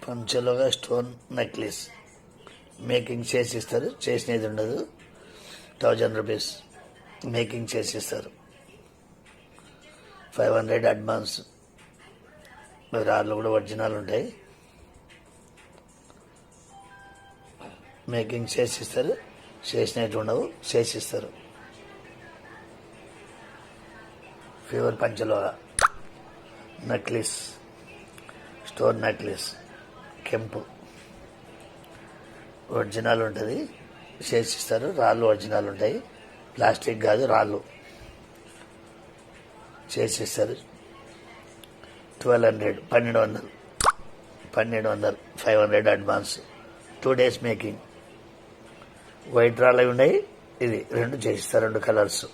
పంచలోగా stone necklace making చేసి ఇస్తారు, చేసినది ఉండదు. 1000 రూపీస్ మేకింగ్ చేసి ఇస్తారు. 500 అడ్వాన్స్. రాళ్ళు కూడా ఒరిజినల్ ఉంటాయి. మేకింగ్ చేసి ఇస్తారు, చేసినట్టు ఉండవు, చేసిస్తారు. ప్యూర్ పంచలోగా నెక్లెస్, స్టోన్ నెక్లెస్, కెంపు ఒరిజినల్ ఉంటుంది, చేసిస్తారు. రాళ్ళు ఒరిజినల్ ఉంటాయి, ప్లాస్టిక్ కాదు, రాళ్ళు చేసిస్తారు. 1200, 1200, 500 అడ్వాన్స్. 2 days making. వైట్ రాళ్ళు ఉన్నాయి, ఇది 2 చేసిస్తారు, 2 కలర్స్.